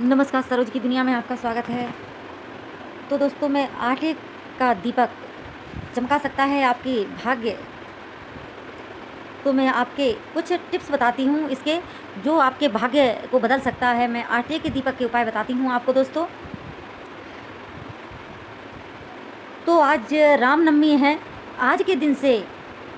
नमस्कार, सरोज की दुनिया में आपका स्वागत है। तो दोस्तों, मैं आटे का दीपक चमका सकता है आपके भाग्य। तो मैं आपके कुछ टिप्स बताती हूँ इसके, जो आपके भाग्य को बदल सकता है। मैं आटे के दीपक के उपाय बताती हूँ आपको दोस्तों। तो आज रामनवमी है। आज के दिन से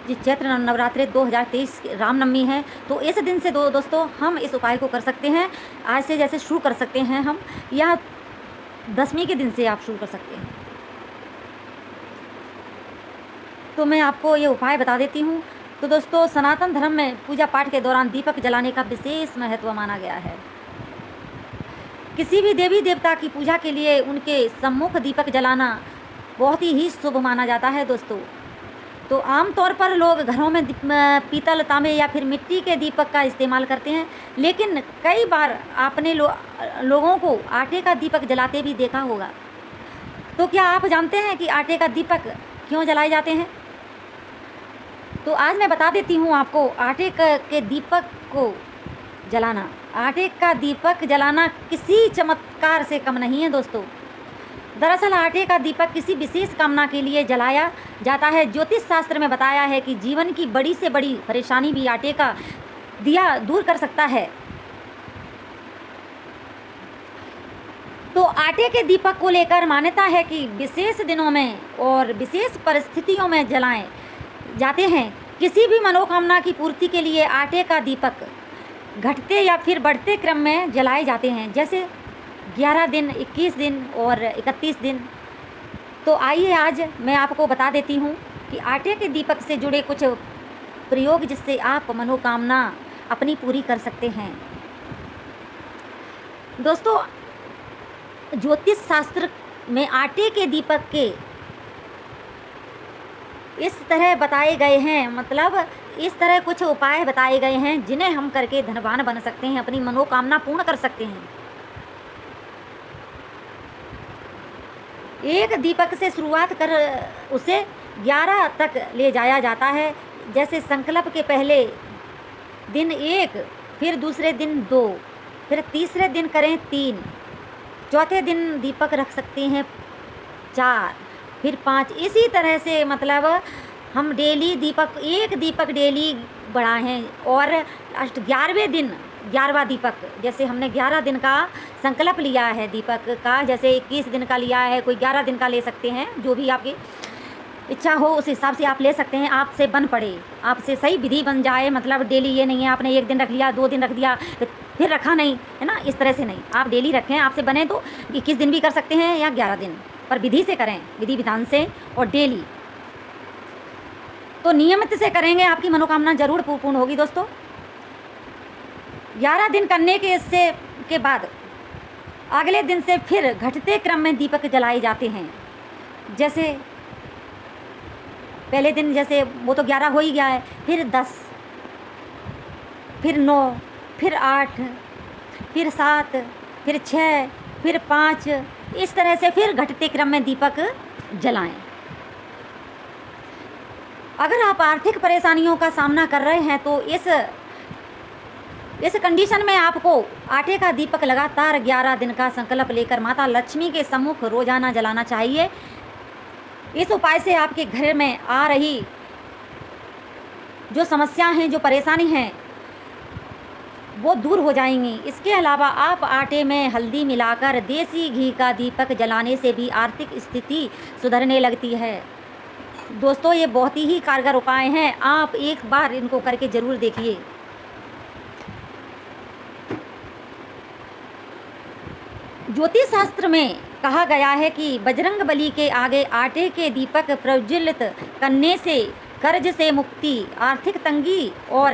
जी चैत्र नवरात्रि 2023 रामनवमी है। तो इस दिन से दोस्तों हम इस उपाय को कर सकते हैं। आज से जैसे शुरू कर सकते हैं हम, या दशमी के दिन से आप शुरू कर सकते हैं। तो मैं आपको ये उपाय बता देती हूँ। तो दोस्तों, सनातन धर्म में पूजा पाठ के दौरान दीपक जलाने का विशेष महत्व माना गया है। किसी भी देवी देवता की पूजा के लिए उनके सम्मुख दीपक जलाना बहुत ही शुभ माना जाता है दोस्तों। तो आमतौर पर लोग घरों में पीतल, तांबे या फिर मिट्टी के दीपक का इस्तेमाल करते हैं, लेकिन कई बार आपने लोगों को आटे का दीपक जलाते भी देखा होगा। तो क्या आप जानते हैं कि आटे का दीपक क्यों जलाए जाते हैं? तो आज मैं बता देती हूँ आपको आटे के दीपक को जलाना। आटे का दीपक जलाना किसी चमत्कार से कम नहीं है दोस्तों। दरअसल आटे का दीपक किसी विशेष कामना के लिए जलाया जाता है। ज्योतिष शास्त्र में बताया है कि जीवन की बड़ी से बड़ी परेशानी भी आटे का दिया दूर कर सकता है। तो आटे के दीपक को लेकर मान्यता है कि विशेष दिनों में और विशेष परिस्थितियों में जलाए जाते हैं। किसी भी मनोकामना की पूर्ति के लिए आटे का दीपक घटते या फिर बढ़ते क्रम में जलाए जाते हैं, जैसे 11 दिन, 21 दिन और 31 दिन। तो आइए आज मैं आपको बता देती हूँ कि आटे के दीपक से जुड़े कुछ प्रयोग जिससे आप मनोकामना अपनी पूरी कर सकते हैं। दोस्तों, ज्योतिष शास्त्र में आटे के दीपक के इस तरह बताए गए हैं, मतलब इस तरह कुछ उपाय बताए गए हैं जिन्हें हम करके धनवान बन सकते हैं, अपनी मनोकामना पूर्ण कर सकते हैं। एक दीपक से शुरुआत कर उसे 11 तक ले जाया जाता है। जैसे संकल्प के पहले दिन 1, फिर दूसरे दिन 2, फिर तीसरे दिन करें 3, चौथे दिन दीपक रख सकते हैं 4, फिर 5। इसी तरह से मतलब हम डेली एक दीपक डेली बढ़ाएं और 11वें दिन 11वां दीपक, जैसे हमने 11 दिन का संकल्प लिया है दीपक का, जैसे 21 दिन का लिया है, कोई 11 दिन का ले सकते हैं, जो भी आपकी इच्छा हो उस हिसाब से आप ले सकते हैं। आपसे बन पड़े, आपसे सही विधि बन जाए, मतलब डेली ये नहीं है आपने 1 दिन रख लिया, 2 दिन रख दिया फिर रखा नहीं, है ना, इस तरह से नहीं। आप डेली रखें, आपसे बने तो 21 दिन भी कर सकते हैं या 11 दिन, पर विधि से करें, विधि विधान से और डेली। तो नियमित से करेंगे, आपकी मनोकामना जरूर पूर्ण होगी दोस्तों। 11 दिन करने के बाद अगले दिन से फिर घटते क्रम में दीपक जलाए जाते हैं। जैसे पहले दिन जैसे वो तो 11 हो ही गया है, फिर 10, फिर 9, फिर 8, फिर 7, फिर 6, फिर 5, इस तरह से फिर घटते क्रम में दीपक जलाएं। अगर आप आर्थिक परेशानियों का सामना कर रहे हैं तो इस कंडीशन में आपको आटे का दीपक लगातार 11 दिन का संकल्प लेकर माता लक्ष्मी के सम्मुख रोजाना जलाना चाहिए। इस उपाय से आपके घर में आ रही जो समस्या हैं, जो परेशानी हैं, वो दूर हो जाएंगी। इसके अलावा आप आटे में हल्दी मिलाकर देसी घी का दीपक जलाने से भी आर्थिक स्थिति सुधरने लगती है। दोस्तों, ये बहुत ही कारगर उपाय हैं, आप एक बार इनको करके ज़रूर देखिए। ज्योतिष शास्त्र में कहा गया है कि बजरंग बली के आगे आटे के दीपक प्रज्वलित करने से कर्ज से मुक्ति, आर्थिक तंगी और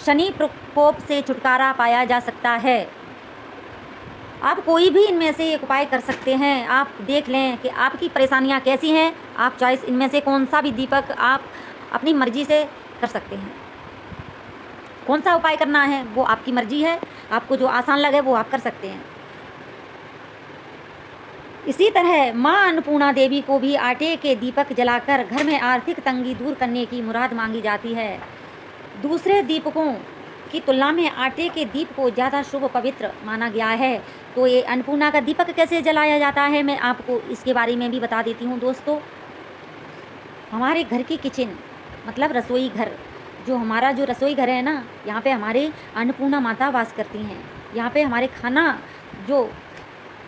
शनि प्रकोप से छुटकारा पाया जा सकता है। आप कोई भी इनमें से एक उपाय कर सकते हैं। आप देख लें कि आपकी परेशानियां कैसी हैं, आप चॉइस इनमें से कौन सा भी दीपक आप अपनी मर्जी से कर सकते हैं। कौन सा उपाय करना है वो आपकी मर्जी है, आपको जो आसान लगे वो आप कर सकते हैं। इसी तरह माँ अन्नपूर्णा देवी को भी आटे के दीपक जलाकर घर में आर्थिक तंगी दूर करने की मुराद मांगी जाती है। दूसरे दीपकों की तुलना में आटे के दीप को ज़्यादा शुभ पवित्र माना गया है। तो ये अन्नपूर्णा का दीपक कैसे जलाया जाता है, मैं आपको इसके बारे में भी बता देती हूँ दोस्तों। हमारे घर की किचन मतलब रसोई घर, जो हमारा जो रसोई घर है ना, यहाँ पे हमारे अन्नपूर्णा माता वास करती हैं। यहाँ पे हमारे खाना जो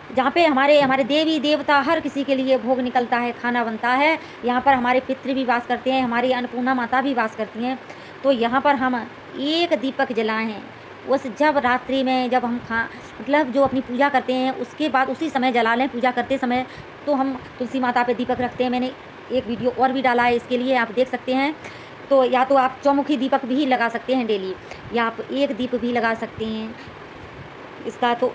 जहाँ पे हमारे हमारे देवी देवता हर किसी के लिए भोग निकलता है, खाना बनता है। यहाँ पर हमारे पितृ भी वास करते हैं, हमारी अन्नपूर्णा माता भी वास करती हैं। तो यहाँ पर हम एक दीपक जलाएं हैं। उस जब रात्रि में जब हम मतलब जो अपनी पूजा करते हैं उसके बाद उसी समय जला लें। पूजा करते समय तो हम तुलसी माता पे दीपक रखते हैं। मैंने एक वीडियो और भी डाला है इसके लिए, आप देख सकते हैं। तो या तो आप चौमुखी दीपक भी लगा सकते हैं डेली, या आप एक दीप भी लगा सकते हैं इसका। तो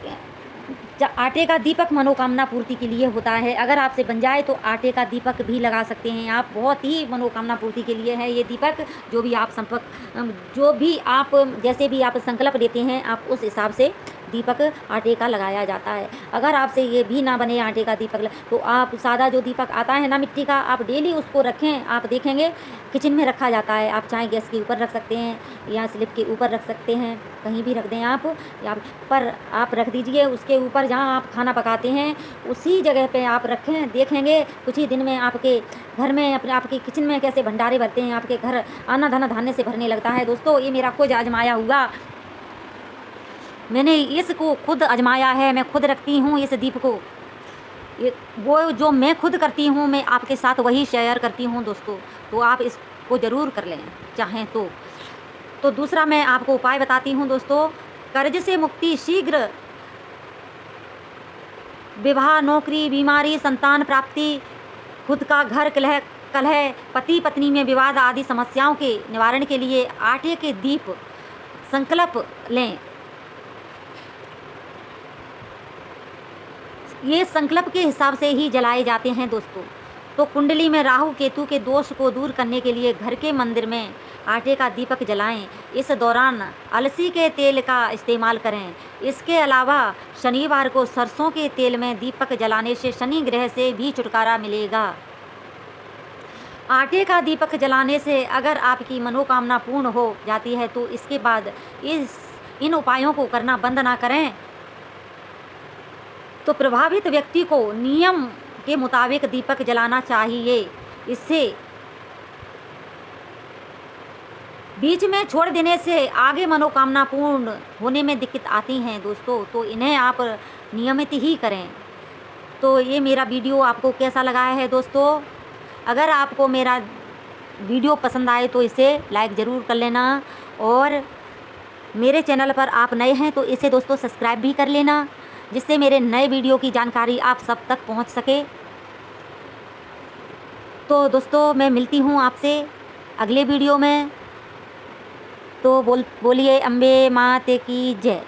आटे का दीपक मनोकामना पूर्ति के लिए होता है। अगर आपसे बन जाए तो आटे का दीपक भी लगा सकते हैं आप, बहुत ही मनोकामना पूर्ति के लिए है ये दीपक। जो भी आप जैसे भी आप संकल्प लेते हैं, आप उस हिसाब से दीपक आटे का लगाया जाता है। अगर आपसे ये भी ना बने आटे का दीपक, तो आप सादा जो दीपक आता है ना मिट्टी का, आप डेली उसको रखें। आप देखेंगे किचन में रखा जाता है। आप चाहे गैस के ऊपर रख सकते हैं या स्लिप के ऊपर रख सकते हैं, कहीं भी रख दें आप, या पर आप रख दीजिए उसके ऊपर जहाँ आप खाना पकाते हैं उसी जगह पे आप रखें। देखेंगे कुछ ही दिन में आपके घर में आपके किचन में कैसे भंडारे भरते हैं, आपके घर आना धना धान्य से भरने लगता है। दोस्तों ये मेरा खुद आजमाया हुआ, मैंने इसको खुद आजमाया है। मैं खुद रखती हूँ इस दीप को। वो जो मैं खुद करती हूँ मैं आपके साथ वही शेयर करती हूँ दोस्तों। तो आप इसको ज़रूर कर लें चाहें तो दूसरा मैं आपको उपाय बताती हूँ दोस्तों। कर्ज से मुक्ति शीघ्र, विवाह, नौकरी, बीमारी, संतान प्राप्ति, खुद का घर कलह, पति पत्नी में विवाद आदि समस्याओं के निवारण के लिए आटे के दीप संकल्प लें। ये संकल्प के हिसाब से ही जलाए जाते हैं दोस्तों। तो कुंडली में राहु केतु के दोष को दूर करने के लिए घर के मंदिर में आटे का दीपक जलाएं। इस दौरान अलसी के तेल का इस्तेमाल करें। इसके अलावा शनिवार को सरसों के तेल में दीपक जलाने से शनि ग्रह से भी छुटकारा मिलेगा। आटे का दीपक जलाने से अगर आपकी मनोकामना पूर्ण हो जाती है तो इसके बाद इन उपायों को करना बंद ना करें। तो प्रभावित व्यक्ति को नियम के मुताबिक दीपक जलाना चाहिए। इससे बीच में छोड़ देने से आगे मनोकामना पूर्ण होने में दिक्कत आती हैं दोस्तों। तो इन्हें आप नियमित ही करें। तो ये मेरा वीडियो आपको कैसा लगा है दोस्तों? अगर आपको मेरा वीडियो पसंद आए तो इसे लाइक ज़रूर कर लेना, और मेरे चैनल पर आप नए हैं तो इसे दोस्तों सब्सक्राइब भी कर लेना, जिससे मेरे नए वीडियो की जानकारी आप सब तक पहुंच सके। तो दोस्तों मैं मिलती हूं आपसे अगले वीडियो में। तो बोलिए अम्बे माते की जय।